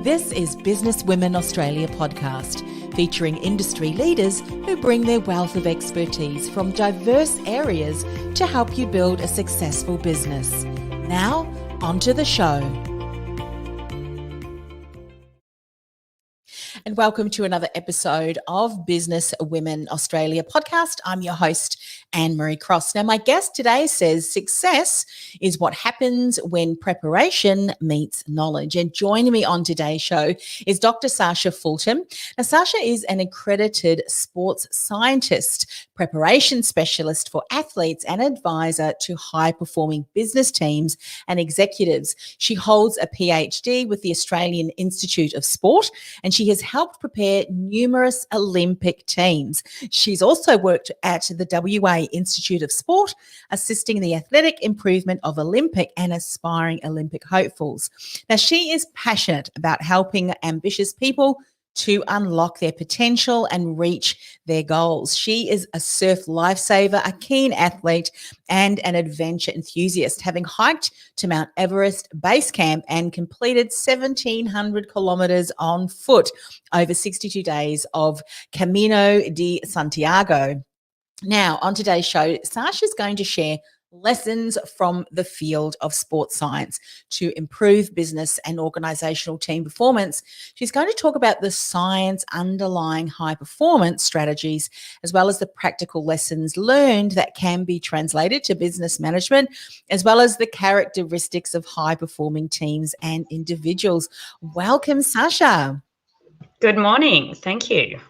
This is Business Women Australia podcast, featuring industry leaders who bring their wealth of expertise from diverse areas to help you build a successful business. Now, onto the show. And welcome to another episode of Business Women Australia podcast. I'm your host, Anne-Marie Cross. Now, my guest today says success is what happens when preparation meets knowledge. And joining me on today's show is Dr. Sacha Fulton. Now, Sacha is an accredited sports scientist, preparation specialist for athletes and advisor to high-performing business teams and executives. She holds a PhD with the Australian Institute of Sport, and she has helped prepare numerous Olympic teams. She's also worked at the WA Institute of Sport, assisting the athletic improvement of Olympic and aspiring Olympic hopefuls. Now, she is passionate about helping ambitious people to unlock their potential and reach their goals. She is a surf lifesaver, a keen athlete, and an adventure enthusiast, having hiked to Mt Everest base camp and completed 1,700 kilometres on foot over 62 days of Camino de Santiago. Now, on today's show, Sacha is going to share lessons from the field of sports science to improve business and organizational team performance. She's going to talk about the science underlying high performance strategies, as well as the practical lessons learned that can be translated to business management, as well as the characteristics of high performing teams and individuals. Welcome, Sacha. Good morning. Thank you.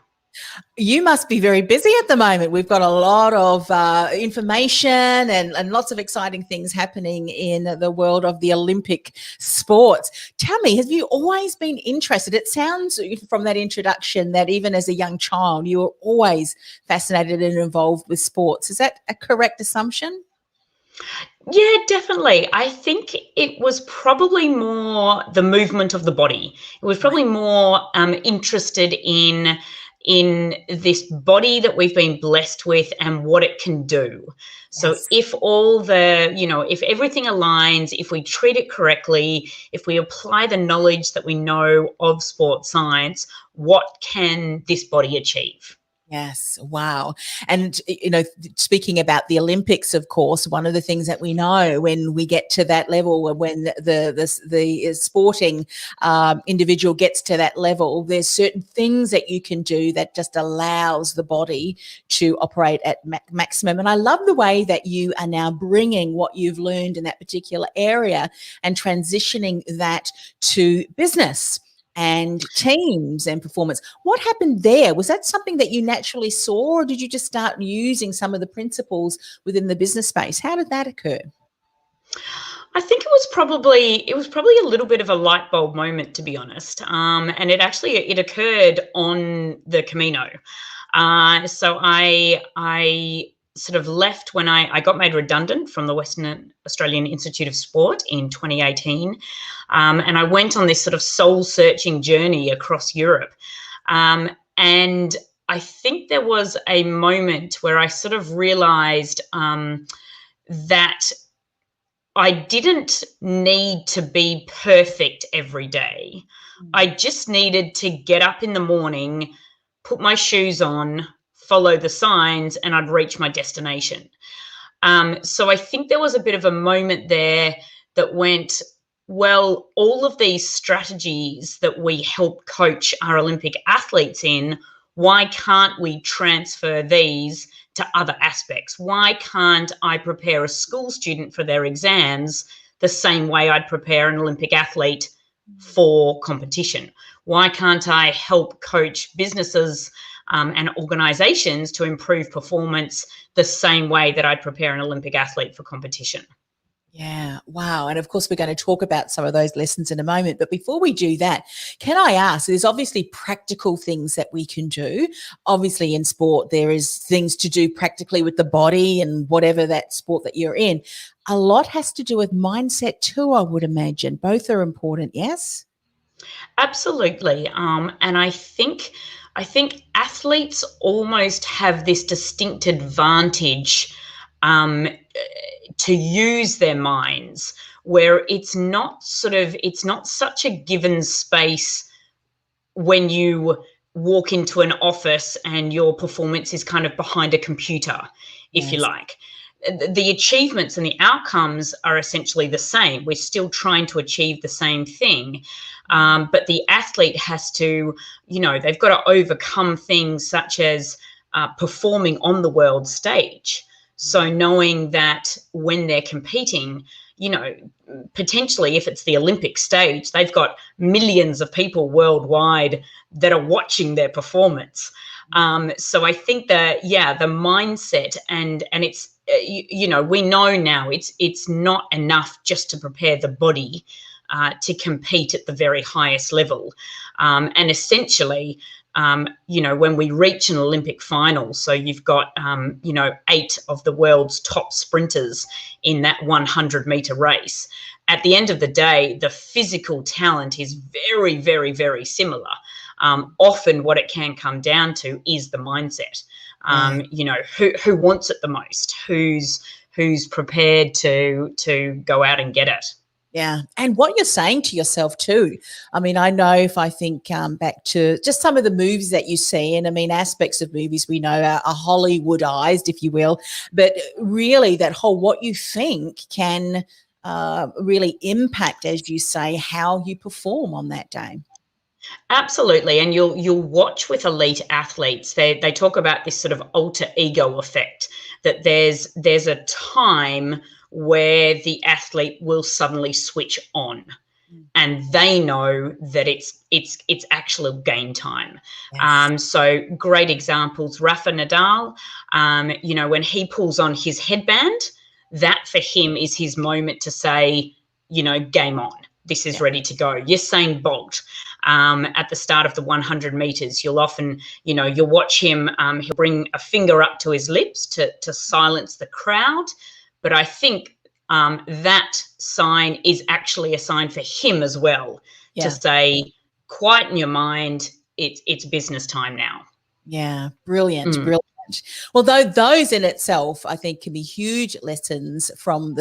You must be very busy at the moment. We've got a lot of information and lots of exciting things happening in the world of the Olympic sports. Tell me, have you always been interested? It sounds from that introduction that even as a young child, you were always fascinated and involved with sports. Is that a correct assumption? Yeah, definitely. I think it was probably more the movement of the body. It was probably more interested in this body that we've been blessed with and what it can do. So Yes. if all the, if everything aligns, if we treat it correctly, if we apply the knowledge that we know of sports science, what can this body achieve? Yes. Wow. And, speaking about the Olympics, of course, one of the things that we know when we get to that level, when the sporting individual gets to that level, there's certain things that you can do that just allows the body to operate at maximum. And I love the way that you are now bringing what you've learned in that particular area and transitioning that to business and teams and performance. What happened there? Was that something that you naturally saw, or did you just start using some of the principles within the business space? How did that occur? I think it was probably a little bit of a light bulb moment, to be honest. And it occurred on the Camino. So I sort of left when I got made redundant from the Western Australian Institute of Sport in 2018. And I went on this sort of soul-searching journey across Europe. And I think there was a moment where I sort of realised that I didn't need to be perfect every day. I just needed to get up in the morning, put my shoes on, follow the signs, and I'd reach my destination. So I think there was a bit of a moment there that went, well, all of these strategies that we help coach our Olympic athletes in, why can't we transfer these to other aspects? Why can't I prepare a school student for their exams the same way I'd prepare an Olympic athlete for competition? Why can't I help coach businesses and organizations to improve performance the same way that I'd prepare an Olympic athlete for competition? Yeah. Wow. And of course, we're going to talk about some of those lessons in a moment. But before we do that, can I ask, there's obviously practical things that we can do. Obviously in sport, there is things to do practically with the body and whatever that sport that you're in. A lot has to do with mindset too, I would imagine. Both are important. Yes? Absolutely. And I think athletes almost have this distinct advantage to use their minds, where it's not such a given space when you walk into an office and your performance is kind of behind a computer, if you Yes. like. The achievements and the outcomes are essentially the same. We're still trying to achieve the same thing. But the athlete has to, they've got to overcome things such as performing on the world stage. So knowing that when they're competing, potentially if it's the Olympic stage, they've got millions of people worldwide that are watching their performance. So I think that, the mindset and it's, we know now it's not enough just to prepare the body to compete at the very highest level. And essentially, when we reach an Olympic final, so you've got, 8 of the world's top sprinters in that 100-meter race. At the end of the day, the physical talent is very, very, very similar. Often what it can come down to is the mindset. Who wants it the most? Who's prepared to go out and get it? Yeah. And what you're saying to yourself too. I mean, I know if I think back to just some of the movies that you see, and I mean, aspects of movies we know are Hollywoodized, if you will, but really that whole what you think can really impact, as you say, how you perform on that day. Absolutely. And you'll watch with elite athletes, they talk about this sort of alter ego effect, that there's a time where the athlete will suddenly switch on and they know that it's actual game time. Yes. So great examples, Rafa Nadal, when he pulls on his headband, that for him is his moment to say, game on. This is ready to go. Usain Bolt, at the start of the 100 meters, you'll often, you'll watch him, he'll bring a finger up to his lips to silence the crowd. But I think that sign is actually a sign for him as well, to say, quieten your mind, it's business time now. Yeah, brilliant, brilliant. Well, those in itself, I think, can be huge lessons from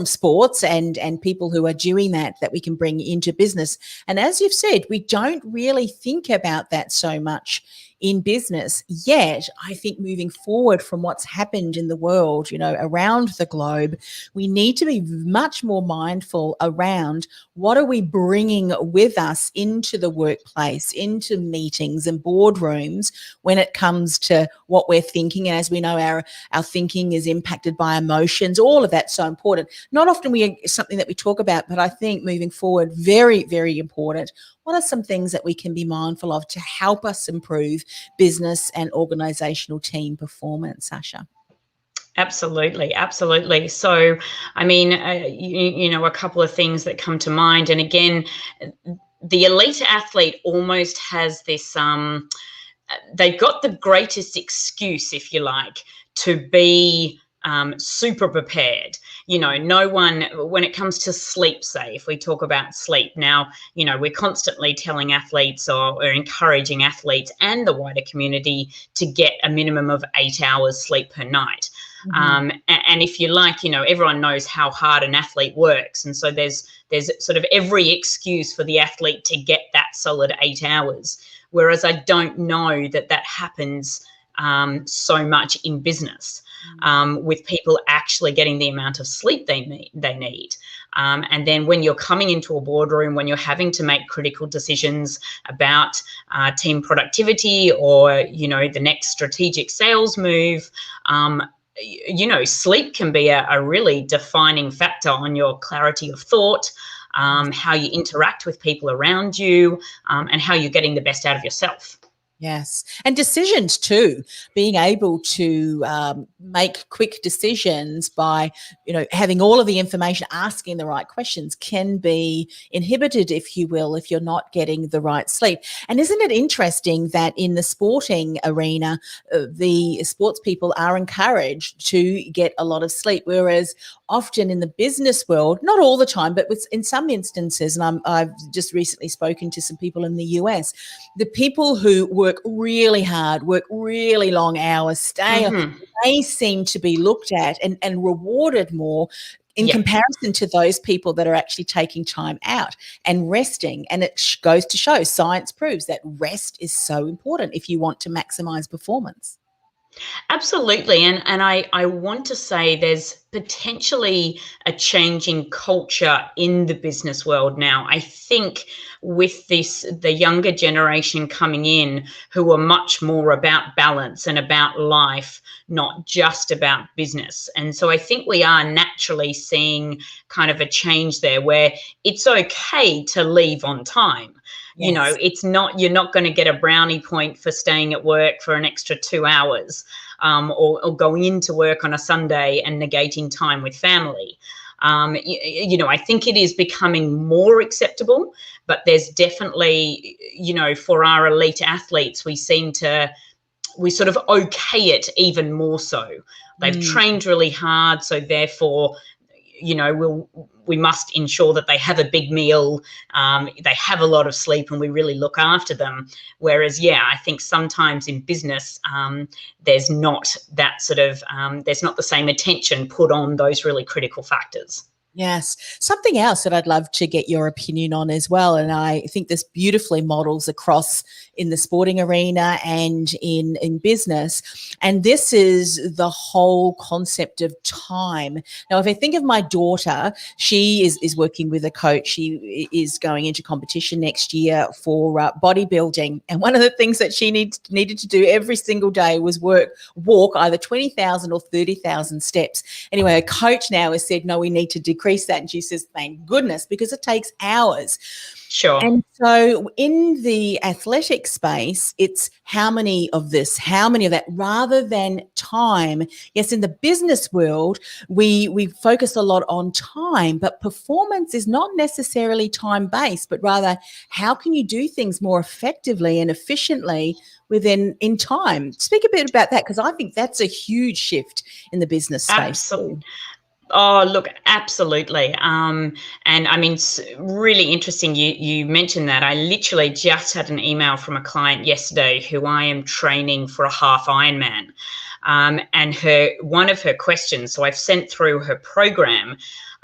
sports and people who are doing that we can bring into business. And as you've said, we don't really think about that so much in business yet. I think moving forward from what's happened in the world, around the globe, we need to be much more mindful around what are we bringing with us into the workplace, into meetings and boardrooms when it comes to what we're thinking. And as we know, our thinking is impacted by emotions. All of that's so important. Not often something that we talk about, but I think moving forward, very, very important. What are some things that we can be mindful of to help us improve business and organizational team performance, Sacha? Absolutely, absolutely. So, I mean, a couple of things that come to mind. And again, the elite athlete almost has this, they've got the greatest excuse, if you like, to be super prepared. No one, when it comes to sleep, say, if we talk about sleep now, we're constantly telling athletes or encouraging athletes and the wider community to get a minimum of 8 hours sleep per night. And if you like, everyone knows how hard an athlete works. And so there's sort of every excuse for the athlete to get that solid 8 hours. Whereas I don't know that happens so much in business, with people actually getting the amount of sleep they need. And then when you're coming into a boardroom, when you're having to make critical decisions about team productivity or, the next strategic sales move, sleep can be a really defining factor on your clarity of thought, how you interact with people around you, and how you're getting the best out of yourself. Yes. And decisions too, being able to make quick decisions by, having all of the information, asking the right questions can be inhibited, if you will, if you're not getting the right sleep. And isn't it interesting that in the sporting arena, the sports people are encouraged to get a lot of sleep, whereas often in the business world, not all the time, but in some instances, and I've just recently spoken to some people in the US, the people who work work really hard, work really long hours, stay, they seem to be looked at and rewarded more in comparison to those people that are actually taking time out and resting. And it goes to show, science proves that rest is so important if you want to maximize performance. Absolutely. And I want to say there's potentially a changing culture in the business world now. I think with the younger generation coming in who are much more about balance and about life, not just about business. And so I think we are naturally seeing kind of a change there where it's okay to leave on time. You know, it's not, you're not going to get a brownie point for staying at work for an extra 2 hours, or going into work on a Sunday and negating time with family. You know, I think it is becoming more acceptable, but there's definitely, you know, for our elite athletes, we sort of okay it even more so. They've trained really hard, so therefore, you know, we must ensure that they have a big meal, they have a lot of sleep, and we really look after them. Whereas, I think sometimes in business, there's not that sort of, there's not the same attention put on those really critical factors. Yes. Something else that I'd love to get your opinion on as well, and I think this beautifully models across in the sporting arena and in business, and this is the whole concept of time. Now, if I think of my daughter, she is working with a coach. She is going into competition next year for bodybuilding, and one of the things that she needed to do every single day was walk either 20,000 or 30,000 steps. Anyway, her coach now has said, no, we need to decrease that. And she says, thank goodness, because it takes hours. Sure. And so in the athletic space, it's how many of this, how many of that, rather than time. Yes, in the business world, we focus a lot on time, but performance is not necessarily time-based, but rather how can you do things more effectively and efficiently in time. Speak a bit about that, because I think that's a huge shift in the business space. Absolutely. Oh, look, absolutely. And I mean, it's really interesting you mentioned that. I literally just had an email from a client yesterday who I am training for a half Ironman. And one of her questions, so I've sent through her program.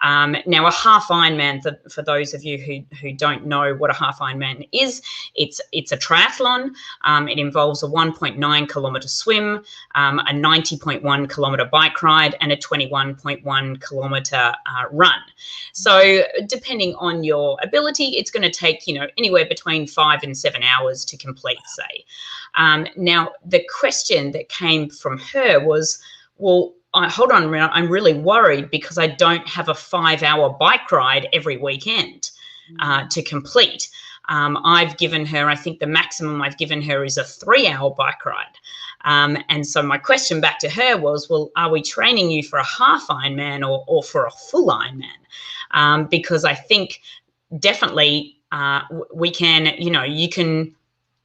Now, a half Ironman, for those of you who don't know what a half Ironman is, it's a triathlon. It involves a 1.9 kilometre swim, a 90.1 kilometre bike ride, and a 21.1 kilometre run. So depending on your ability, it's going to take, you know, anywhere between 5 and 7 hours to complete, say. Now, the question that came from her was, well, hold on a minute, I'm really worried because I don't have a 5-hour bike ride every weekend to complete. I've given her, I think the maximum I've given her is a 3-hour bike ride. And so my question back to her was, well, are we training you for a half Ironman or for a full Ironman? Because I think definitely we can, you know,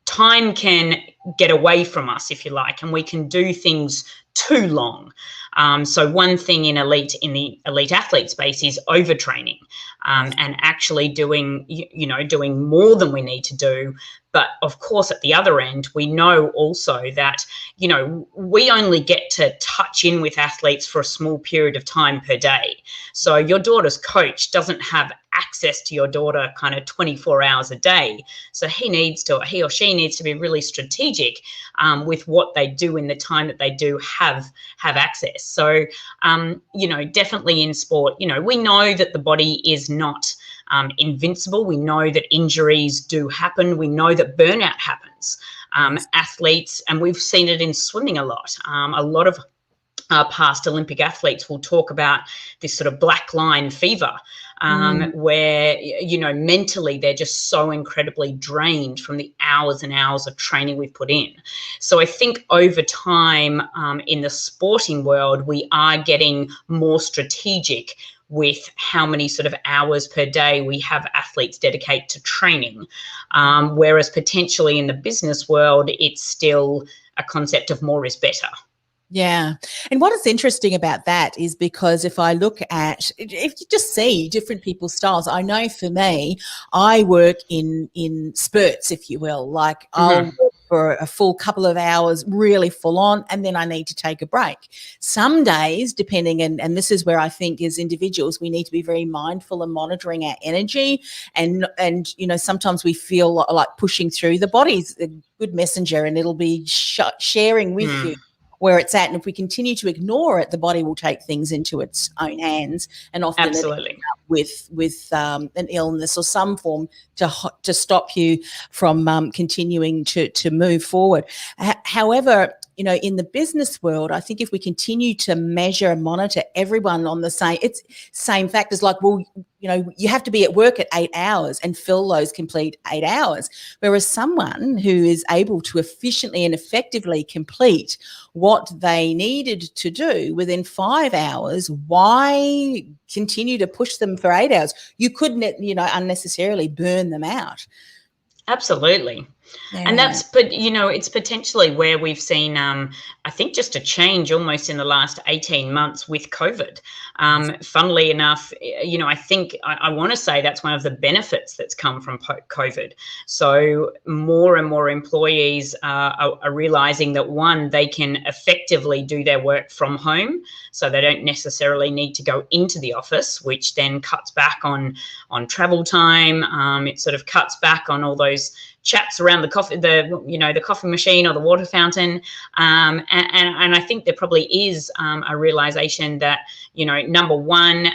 time can get away from us, if you like, and we can do things too long. So one thing in the elite athlete space is overtraining, and actually doing more than we need to do. But of course, at the other end, we know also that, you know, we only get to touch in with athletes for a small period of time per day. So your daughter's coach doesn't have access to your daughter kind of 24 hours a day. So he or she needs to be really strategic with what they do in the time that they do have access. So, you know, definitely in sport, you know, we know that the body is not invincible. We know that injuries do happen. We know that burnout happens. Athletes, and we've seen it in swimming a lot. A lot of past Olympic athletes will talk about this sort of black line fever, where, you know, mentally they're just so incredibly drained from the hours and hours of training we've put in. So I think over time in the sporting world, we are getting more strategic with how many sort of hours per day we have athletes dedicate to training. Whereas potentially in the business world, it's still a concept of more is better. Yeah. And what is interesting about that is because if you just see different people's styles, I know for me, I work in spurts, if you will. Like I'll work for a full couple of hours, really full on, and then I need to take a break. Some days, depending, and this is where I think as individuals, we need to be very mindful and monitoring our energy. And sometimes we feel like pushing through. The body's a good messenger, and it'll be sharing with you where it's at. And if we continue to ignore it, the body will take things into its own hands, and often Absolutely. with an illness or some form to stop you from continuing to move forward. However, in the business world, I think if we continue to measure and monitor everyone on the same factors, like, well, you have to be at work at 8 hours and fill those complete 8 hours. Whereas someone who is able to efficiently and effectively complete what they needed to do within 5 hours, why continue to push them for 8 hours? You couldn't, unnecessarily burn them out. Absolutely. Yeah. And it's potentially where we've seen, I think, just a change almost in the last 18 months with COVID. Funnily enough, I think I want to say that's one of the benefits that's come from COVID. So more and more employees are realizing that, one, they can effectively do their work from home. So they don't necessarily need to go into the office, which then cuts back on travel time. It sort of cuts back on all those chats around the coffee machine or the water fountain, and I think there probably is a realization that, number one,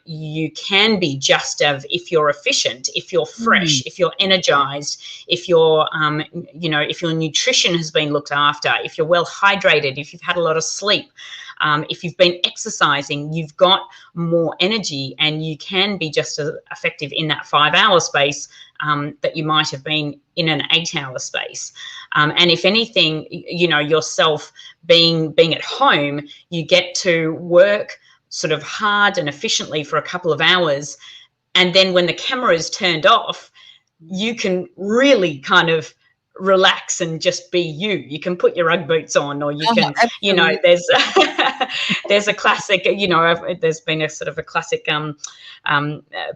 you can be just if you're efficient, if you're fresh, if you're energized, if your if your nutrition has been looked after, if you're well hydrated, if you've had a lot of sleep. If you've been exercising, you've got more energy, and you can be just as effective in that 5 hour space that you might have been in an 8 hour space. And if anything, yourself being at home, you get to work sort of hard and efficiently for a couple of hours. And then when the camera is turned off, you can really kind of relax and just be you. You can put your Ugg boots on, or you can, there's a classic, there's been a sort of a classic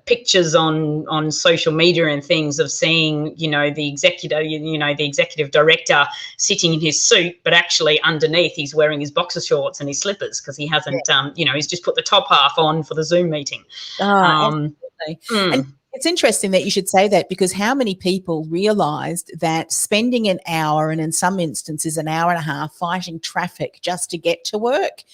pictures on social media and things of seeing, the executive director sitting in his suit, but actually underneath he's wearing his boxer shorts and his slippers because he hasn't, he's just put the top half on for the Zoom meeting. Absolutely. And it's interesting that you should say that, because how many people realised that spending an hour, and in some instances an hour and a half, fighting traffic just to get to work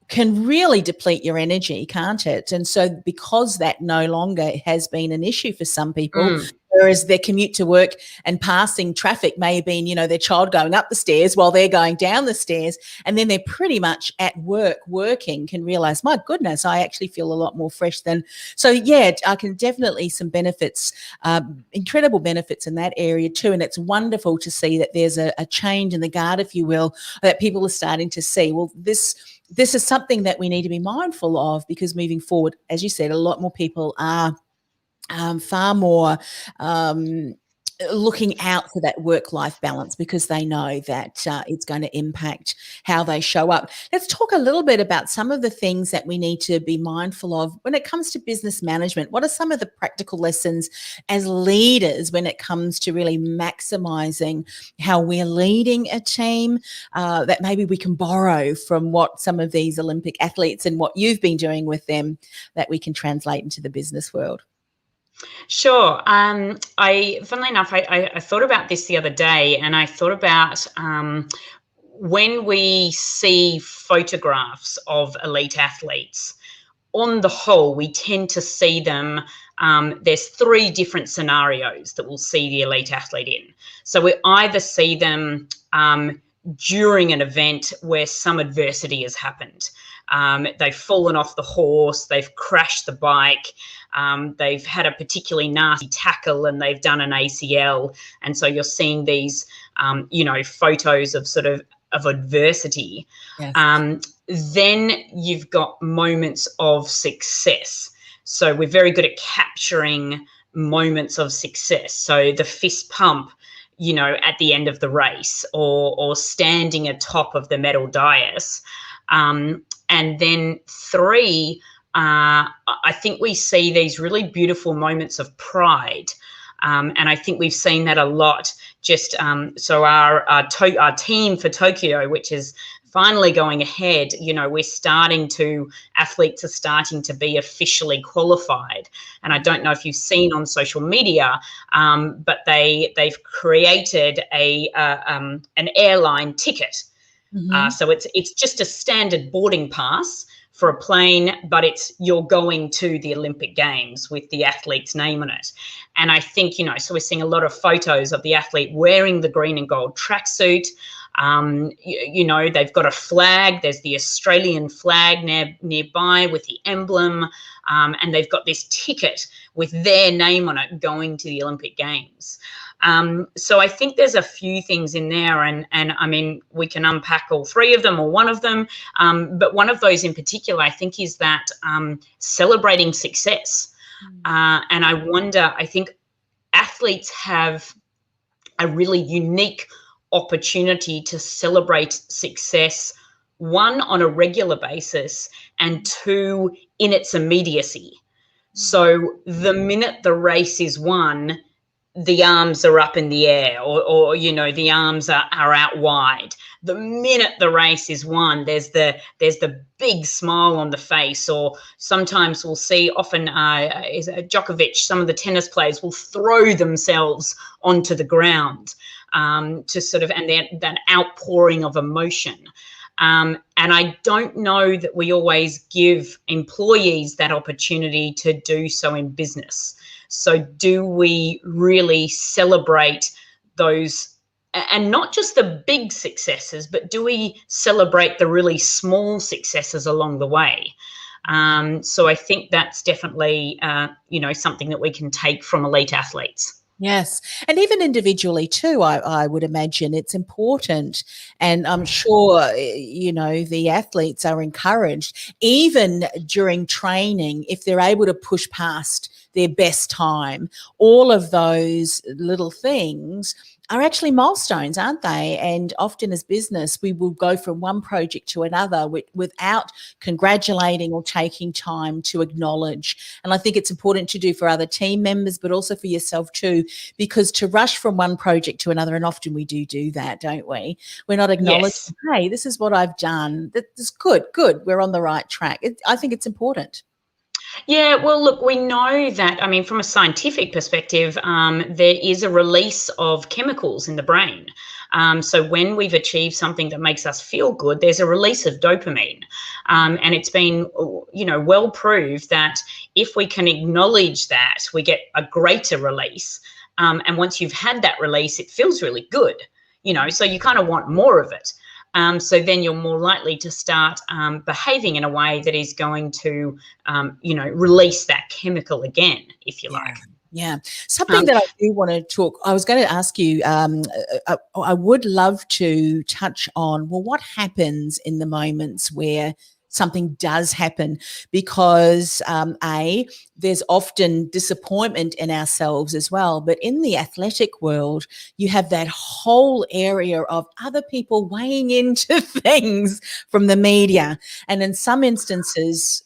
can really deplete your energy, can't it? And so because that no longer has been an issue for some people, whereas their commute to work and passing traffic may have been, their child going up the stairs while they're going down the stairs, and then they're pretty much at work working, can realise, my goodness, I actually feel a lot more fresh than. So, yeah, I can definitely some benefits, incredible benefits in that area too. And it's wonderful to see that there's a change in the guard, if you will, that people are starting to see. Well, this is something that we need to be mindful of, because moving forward, as you said, a lot more people are far more looking out for that work-life balance, because they know that it's going to impact how they show up. Let's talk a little bit about some of the things that we need to be mindful of when it comes to business management. What are some of the practical lessons as leaders when it comes to really maximising how we're leading a team that maybe we can borrow from what some of these Olympic athletes and what you've been doing with them, that we can translate into the business world? Sure. Funnily enough, I thought about this the other day, and I thought about when we see photographs of elite athletes, on the whole, we tend to see them. There's 3 different scienarios that we'll see the elite athlete in. So we either see them during an event where some adversity has happened. They've fallen off the horse, they've crashed the bike, they've had a particularly nasty tackle and they've done an ACL. And so you're seeing these, photos of sort of adversity. Yes. Then you've got moments of success. So we're very good at capturing moments of success. So the fist pump, at the end of the race, or standing atop of the medal dais. And then 3, I think we see these really beautiful moments of pride And I think we've seen that a lot. Just so our team for Tokyo, which is finally going ahead, athletes are starting to be officially qualified. And I don't know if you've seen on social media, but they've created an airline ticket. So it's just a standard boarding pass for a plane, but you're going to the Olympic Games with the athlete's name on it. And I think, so we're seeing a lot of photos of the athlete wearing the green and gold tracksuit. They've got a flag. There's the Australian flag nearby with the emblem, and they've got this ticket with their name on it going to the Olympic Games. So I think there's a few things in there, and I mean, we can unpack all three of them or one of them, but one of those in particular, I think, is that celebrating success. And I think athletes have a really unique opportunity to celebrate success, one, on a regular basis, and two, in its immediacy. So the minute the race is won, the arms are up in the air, or the arms are out wide. The minute the race is won, there's the big smile on the face. Or sometimes we'll see, often is Djokovic, some of the tennis players will throw themselves onto the ground to sort of, and then that outpouring of emotion. And I don't know that we always give employees that opportunity to do so in business. So do we really celebrate those, and not just the big successes, but do we celebrate the really small successes along the way? So I think that's definitely, something that we can take from elite athletes. Yes. And even individually too, I would imagine it's important. And I'm sure, the athletes are encouraged, even during training, if they're able to push past their best time. All of those little things are actually milestones, aren't they? And often as business, we will go from one project to another without congratulating or taking time to acknowledge. And I think it's important to do for other team members, but also for yourself too, because to rush from one project to another, and often we do that, don't we? We're not acknowledging, yes, hey, this is what I've done. That's good. We're on the right track. I think it's important. Yeah, well, look, we know that, I mean, from a scientific perspective, there is a release of chemicals in the brain. So when we've achieved something that makes us feel good, there's a release of dopamine. And it's been, well proved that if we can acknowledge that, we get a greater release. And once you've had that release, it feels really good, so you kind of want more of it. So then you're more likely to start behaving in a way that is going to, release that chemical again, if you like. Yeah. Something that I do want to talk, I was going to ask you, I would love to touch on, well, what happens in the moments where something does happen, because there's often disappointment in ourselves as well. But in the athletic world, you have that whole area of other people weighing into things from the media. And in some instances,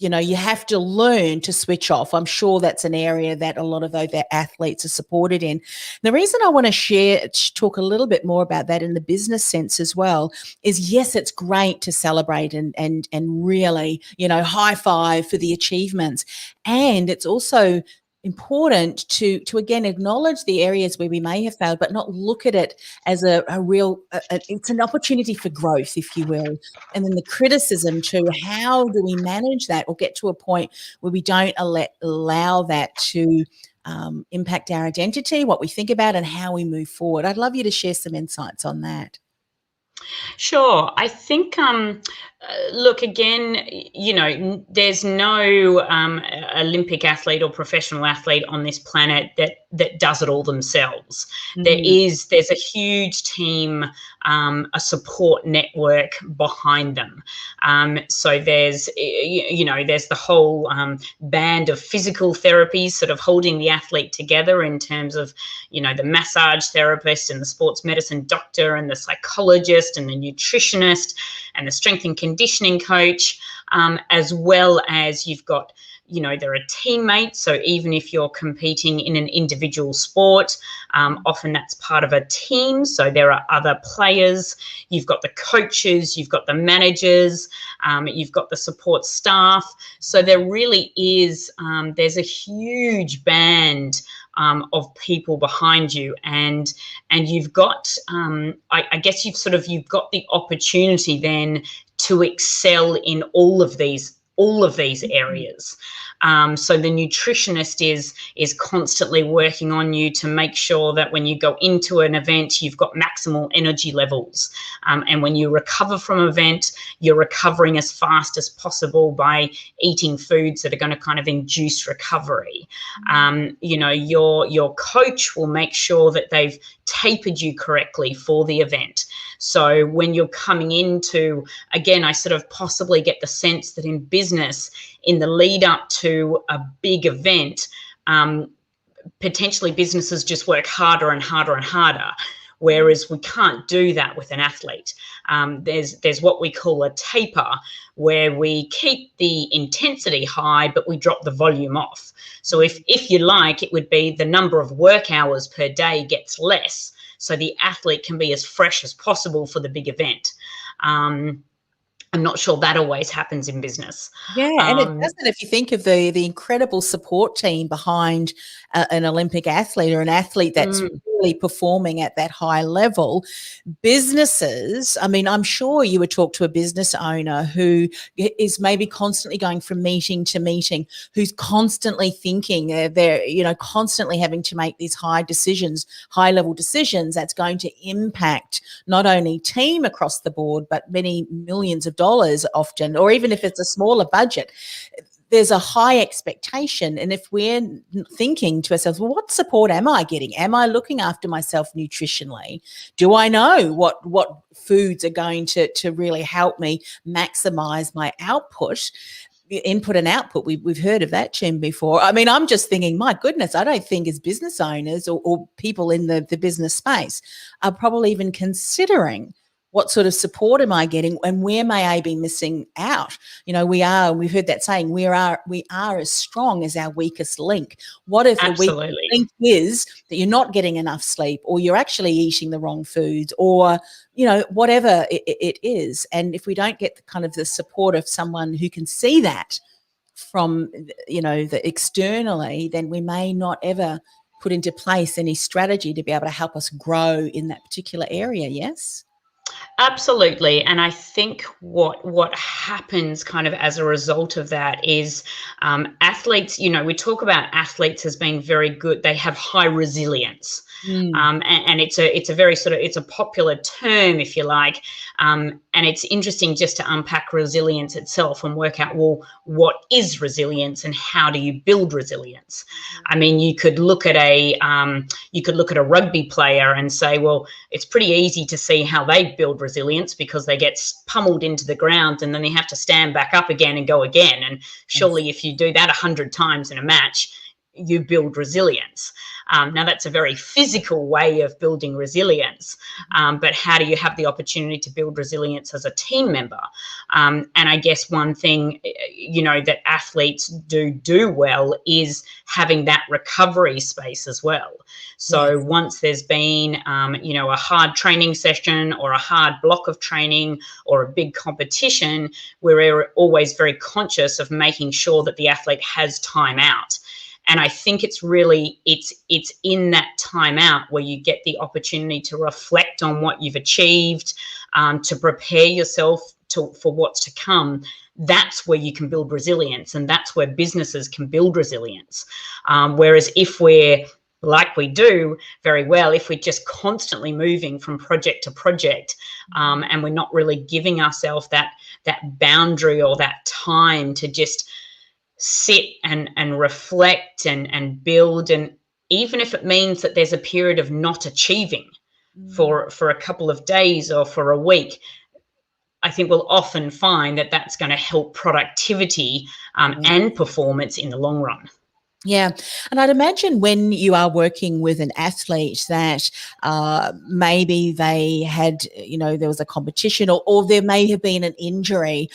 you have to learn to switch off. I'm sure that's an area that a lot of those athletes are supported in. The reason I want to talk a little bit more about that in the business sense as well is, yes, it's great to celebrate and really, high five for the achievements. And it's also important to again acknowledge the areas where we may have failed, but not look at it as a real it's an opportunity for growth, if you will. And then the criticism too, how do we manage that or get to a point where we don't allow that to impact our identity, what we think about, and how we move forward? I'd love you to share some insights on that. Sure. I think, look, again, there's no Olympic athlete or professional athlete on this planet that does it all themselves. Mm. There's a huge team, a support network behind them. So there's the whole band of physical therapies sort of holding the athlete together in terms of, the massage therapist and the sports medicine doctor and the psychologist and the nutritionist and the strength and conditioning coach, as well as you've got, there are teammates. So even if you're competing in an individual sport, often that's part of a team. So there are other players. You've got the coaches, you've got the managers, you've got the support staff. So there really is, there's a huge band of people behind you, and you've got, I guess you've got the opportunity then to excel in all of these areas. So the nutritionist is constantly working on you to make sure that when you go into an event, you've got maximal energy levels. And when you recover from an event, you're recovering as fast as possible by eating foods that are going to kind of induce recovery. Your coach will make sure that they've tapered you correctly for the event. So when you're coming into, again, I sort of possibly get the sense that in business, in the lead up to a big event, potentially businesses just work harder and harder and harder, whereas we can't do that with an athlete. There's what we call a taper, where we keep the intensity high, but we drop the volume off. So if you like, it would be the number of work hours per day gets less, so the athlete can be as fresh as possible for the big event. I'm not sure that always happens in business. Yeah, and it doesn't if you think of the incredible support team behind an Olympic athlete or an athlete that's really performing at that high level. Businesses, I mean, I'm sure you would talk to a business owner who is maybe constantly going from meeting to meeting, who's constantly thinking, they're constantly having to make these high level decisions that's going to impact not only team across the board, but many millions of dollars often, or even if it's a smaller budget. There's a high expectation. And if we're thinking to ourselves, well, what support am I getting? Am I looking after myself nutritionally? Do I know what foods are going to really help me maximize my output? Input and output, we've heard of that term before. I mean, I'm just thinking, my goodness, I don't think as business owners or people in the business space are probably even considering what sort of support am I getting and where may I be missing out? We've heard that saying, we are as strong as our weakest link. What if Absolutely. the weakest link is that you're not getting enough sleep, or you're actually eating the wrong foods, or, whatever it is. And if we don't get the kind of the support of someone who can see that from, the externally, then we may not ever put into place any strategy to be able to help us grow in that particular area. Yes? Absolutely. And I think what happens kind of as a result of that is athletes, we talk about athletes as being very good. They have high resilience. And it's a very it's a popular term, if you like. And it's interesting just to unpack resilience itself and work out, well, what is resilience and how do you build resilience? I mean, you could look at a rugby player and say, well, it's pretty easy to see how they build resilience, because they get pummeled into the ground and then they have to stand back up again and go again. And surely if you do that 100 times in a match, you build resilience. Now, that's a very physical way of building resilience, but how do you have the opportunity to build resilience as a team member? And I guess one thing, that athletes do well is having that recovery space as well. So once there's been, a hard training session or a hard block of training or a big competition, we're always very conscious of making sure that the athlete has time out. And I think it's really, it's in that time out where you get the opportunity to reflect on what you've achieved, to prepare yourself for what's to come. That's where you can build resilience, and that's where businesses can build resilience. Whereas if we're, like we do very well, if we're just constantly moving from project to project, and we're not really giving ourselves that boundary or that time to just sit and reflect and build, and even if it means that there's a period of not achieving for a couple of days or for a week, I think we'll often find that that's going to help productivity and performance in the long run. Yeah. And I'd imagine when you are working with an athlete that maybe they had, there was a competition or there may have been an injury,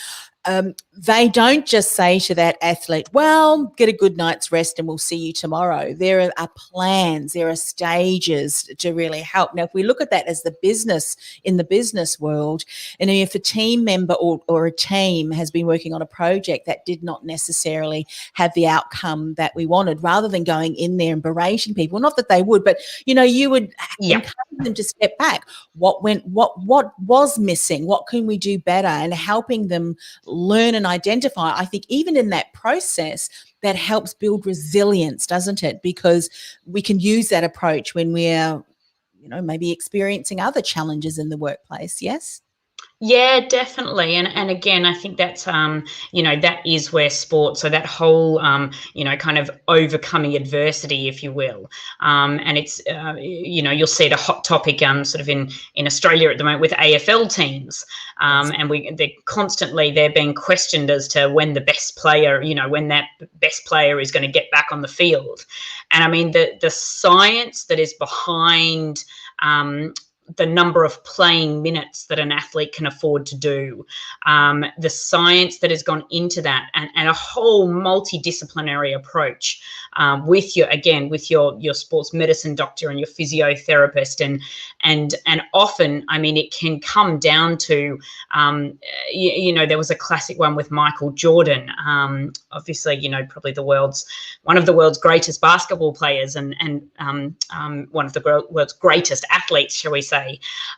they don't just say to that athlete, well, get a good night's rest and we'll see you tomorrow. There are plans, there are stages to really help. Now, if we look at that as the business, in the business world, and if a team member or a team has been working on a project that did not necessarily have the outcome that we wanted, rather than going in there and berating people, not that they would, but, you would encourage them to step back. What was missing? What can we do better? And helping them learn and identify. I think even in that process, that helps build resilience, doesn't it? Because we can use that approach when we're, maybe experiencing other challenges in the workplace. Yes. Yeah, definitely. And again, I think that's, that is where sport, so that whole, kind of overcoming adversity, if you will. And it's, you'll see it a hot topic sort of in Australia at the moment with AFL teams. And they're being questioned as to when the best player, when that best player is going to get back on the field. And I mean, the science that is behind the number of playing minutes that an athlete can afford to do, the science that has gone into that, and a whole multidisciplinary approach with your sports medicine doctor and your physiotherapist, and often, I mean, it can come down to, there was a classic one with Michael Jordan, obviously, probably one of the world's greatest basketball players, and one of the world's greatest athletes, shall we say.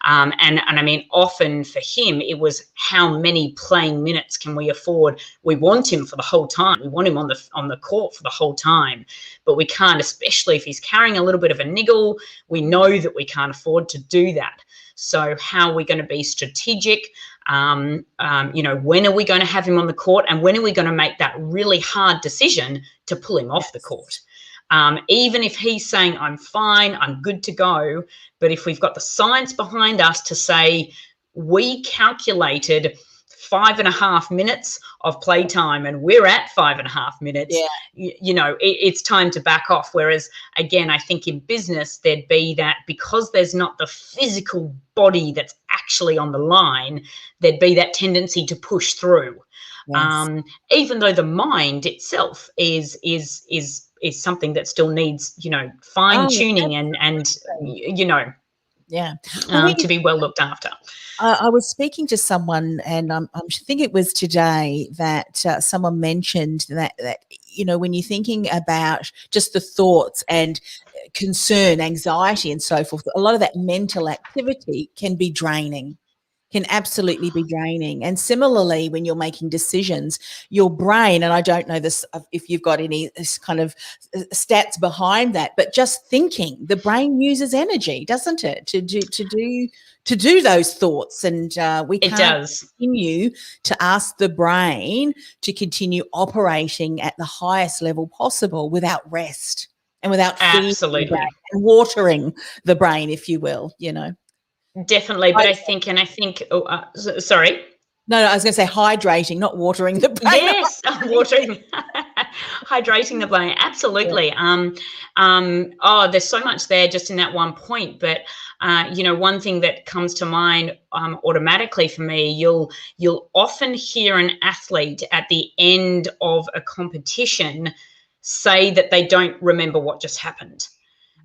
And I mean, often for him, it was how many playing minutes can we afford? We want him for the whole time. We want him on the court for the whole time, but we can't, especially if he's carrying a little bit of a niggle. We know that we can't afford to do that. So how are we going to be strategic? When are we going to have him on the court, and when are we going to make that really hard decision to pull him off the court? Even if he's saying, I'm fine, I'm good to go. But if we've got the science behind us to say, we calculated 5.5 minutes of playtime and we're at 5.5 minutes, it's time to back off. Whereas, again, I think in business, there'd be that, because there's not the physical body that's actually on the line, there'd be that tendency to push through. Yes. Even though the mind itself is something that still needs, fine tuning and to be well looked after. I was speaking to someone, and I think it was today that someone mentioned that when you're thinking about just the thoughts and concern, anxiety, and so forth, a lot of that mental activity can be draining. Can absolutely be draining. And similarly, when you're making decisions, your brain, and I don't know this if you've got any this kind of stats behind that, but just thinking, the brain uses energy, doesn't it, to do those thoughts, and we can't continue to ask the brain to continue operating at the highest level possible without rest and without feeding the brain and watering the brain, if you will, Definitely, but I think, sorry. No, I was going to say hydrating, not watering the brain. Yes, watering, hydrating the brain. Absolutely. Yeah. There's so much there just in that one point. But one thing that comes to mind automatically for me, you'll often hear an athlete at the end of a competition say that they don't remember what just happened.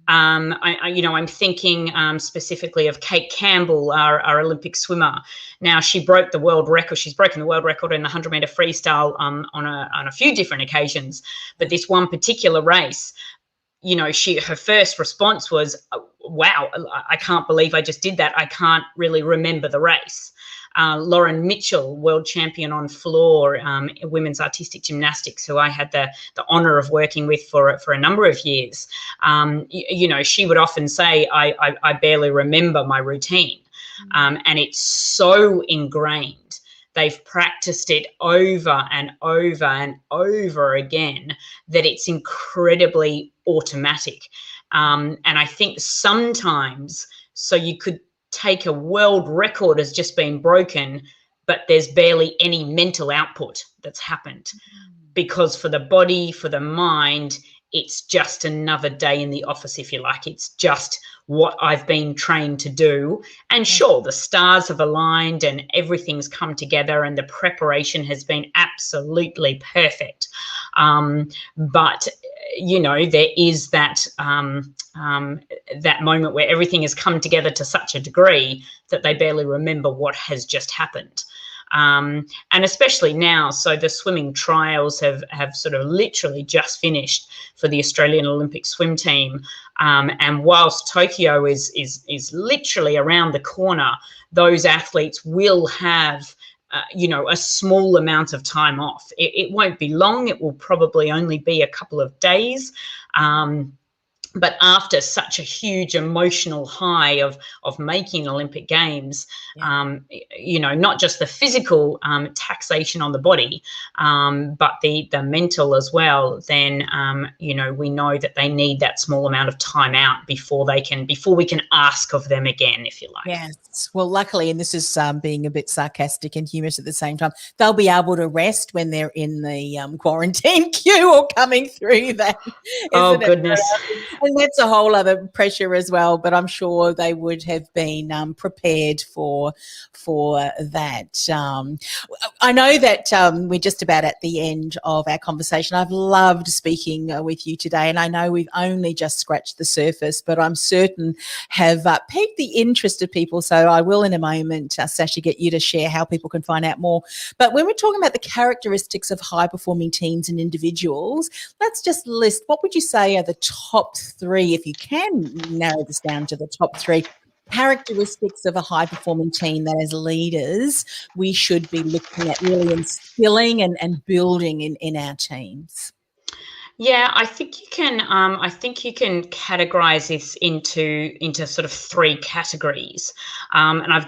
I'm thinking specifically of Kate Campbell, our Olympic swimmer. Now, she broke the world record. She's broken the world record in the 100-meter freestyle on a few different occasions. But this one particular race, her first response was, wow, I can't believe I just did that. I can't really remember the race. Lauren Mitchell, world champion on floor, women's artistic gymnastics, who I had the honor of working with for a number of years. She would often say, I barely remember my routine. And it's so ingrained. They've practiced it over and over and over again that it's incredibly automatic. And I think sometimes, so you could take a world record as just being broken, but there's barely any mental output that's happened, because for the body, for the mind, it's just another day in the office, if you like. It's just what I've been trained to do. And sure, the stars have aligned and everything's come together and the preparation has been absolutely perfect. But there is that that moment where everything has come together to such a degree that they barely remember what has just happened. And especially now, so the swimming trials have sort of literally just finished for the Australian Olympic swim team. And whilst Tokyo is literally around the corner, those athletes will have a small amount of time off. It won't be long. It will probably only be a couple of days. But after such a huge emotional high of making Olympic Games, not just the physical taxation on the body, but the mental as well, then, we know that they need that small amount of time out before we can ask of them again, if you like. Yes. Well, luckily, and this is being a bit sarcastic and humorous at the same time, they'll be able to rest when they're in the quarantine queue or coming through that. Oh, goodness. And that's a whole other pressure as well, but I'm sure they would have been prepared for that. I know that we're just about at the end of our conversation. I've loved speaking with you today, and I know we've only just scratched the surface, but I'm certain have piqued the interest of people. So I will in a moment, Sacha, get you to share how people can find out more. But when we're talking about the characteristics of high-performing teams and individuals, let's just list, what would you say are the top three, if you can narrow this down to the top three characteristics of a high-performing team that as leaders we should be looking at really instilling and building in our teams? Yeah, I think you can. I think you can categorize this into sort of three categories, and I've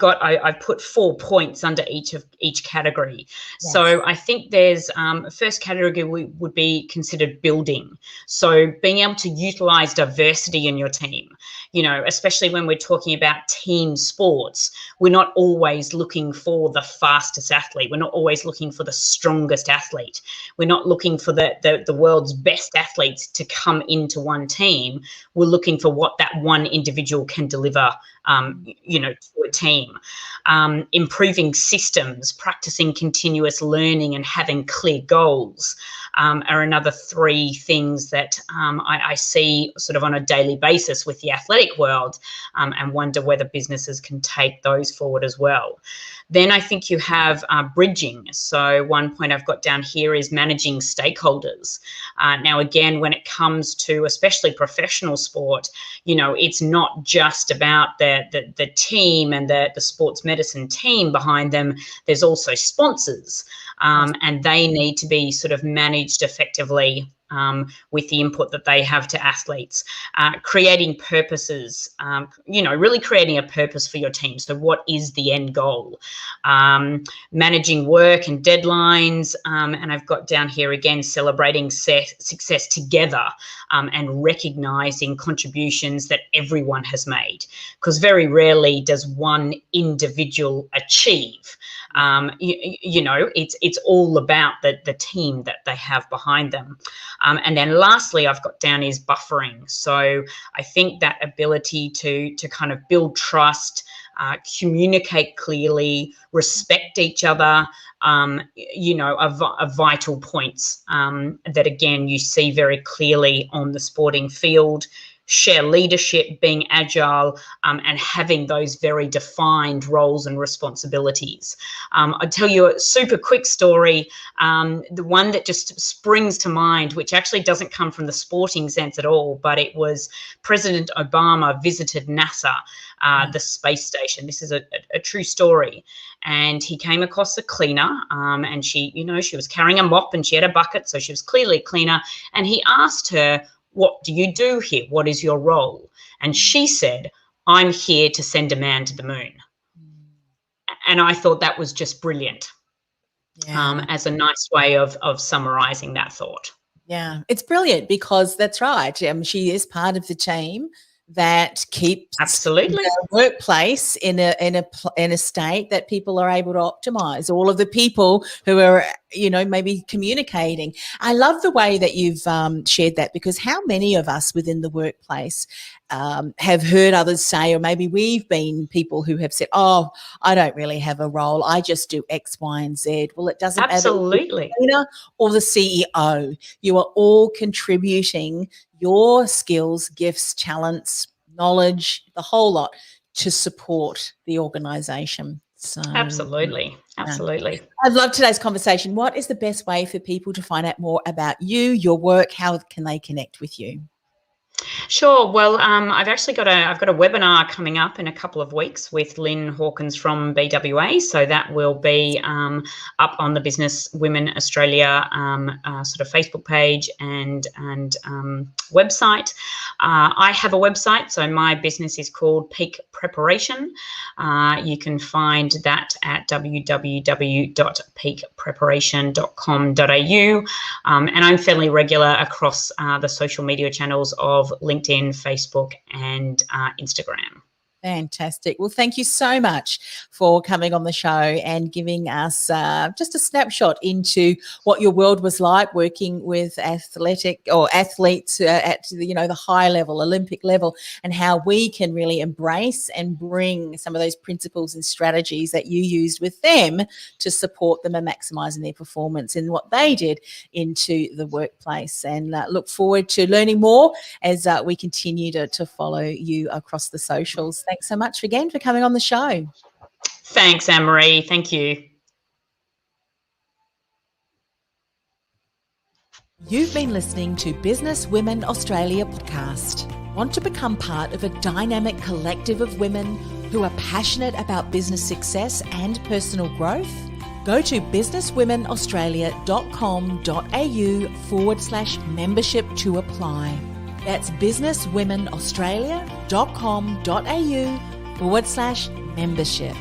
put 4 points under each category. Yes. So I think there's first category would be considered building. So being able to utilize diversity in your team. Especially when we're talking about team sports, we're not always looking for the fastest athlete. We're not always looking for the strongest athlete. We're not looking for the world's best athletes to come into one team. We're looking for what that one individual can deliver, to a team. Improving systems, practicing continuous learning and having clear goals are another 3 things that I see sort of on a daily basis with the athletic world, and wonder whether businesses can take those forward as well. Then I think you have bridging. So one point I've got down here is managing stakeholders. Now, again, when it comes to especially professional sport, it's not just about the team and the sports medicine team behind them. There's also sponsors, and they need to be sort of managed effectively with the input that they have to athletes. Creating purposes, really creating a purpose for your team. So what is the end goal? Managing work and deadlines. And I've got down here again, celebrating success together, and recognizing contributions that everyone has made. Because very rarely does one individual achieve. It's all about the team that they have behind them. And then lastly, I've got down is buffering. So I think that ability to kind of build trust, communicate clearly, respect each other, are vital points that, again, you see very clearly on the sporting field. Share leadership, being agile, and having those very defined roles and responsibilities. I'll tell you a super quick story, the one that just springs to mind, which actually doesn't come from the sporting sense at all, but it was President Obama visited NASA, the space station. This is a true story. And he came across a cleaner, and she was carrying a mop and she had a bucket, so she was clearly a cleaner. And he asked her, "What do you do here? What is your role?" And she said, "I'm here to send a man to the moon." And I thought that was just brilliant, as a nice way of summarizing that thought. Yeah, it's brilliant because that's right. She is part of the team that keeps absolutely the workplace in a state that people are able to optimize. All of the people who are maybe communicating. I love the way that you've shared that, because how many of us within the workplace have heard others say, or maybe we've been people who have said, oh, I don't really have a role, I just do X, Y, and Z. Well, it doesn't matter if you're Absolutely. the trainer or the CEO. You are all contributing your skills, gifts, talents, knowledge, the whole lot, to support the organisation. So Absolutely. yeah. Absolutely. I love today's conversation. What is the best way for people to find out more about you, your work? How can they connect with you? Sure. Well, I've got a webinar coming up in a couple of weeks with Lynn Hawkins from BWA. So that will be up on the Business Women Australia sort of Facebook page and website. I have a website, so my business is called Peak Preparation. You can find that at www.peakpreparation.com.au, and I'm fairly regular across the social media channels of LinkedIn, Facebook, and Instagram. Fantastic. Well, thank you so much for coming on the show and giving us just a snapshot into what your world was like working with athletes at the high level, Olympic level, and how we can really embrace and bring some of those principles and strategies that you used with them to support them and maximising their performance in what they did into the workplace. And look forward to learning more as we continue to follow you across the socials. Thanks so much again for coming on the show. Thanks, Anne-Marie. Thank you. You've been listening to Business Women Australia podcast. Want to become part of a dynamic collective of women who are passionate about business success and personal growth? Go to businesswomenaustralia.com.au/membership to apply. That's businesswomenaustralia.com.au/membership.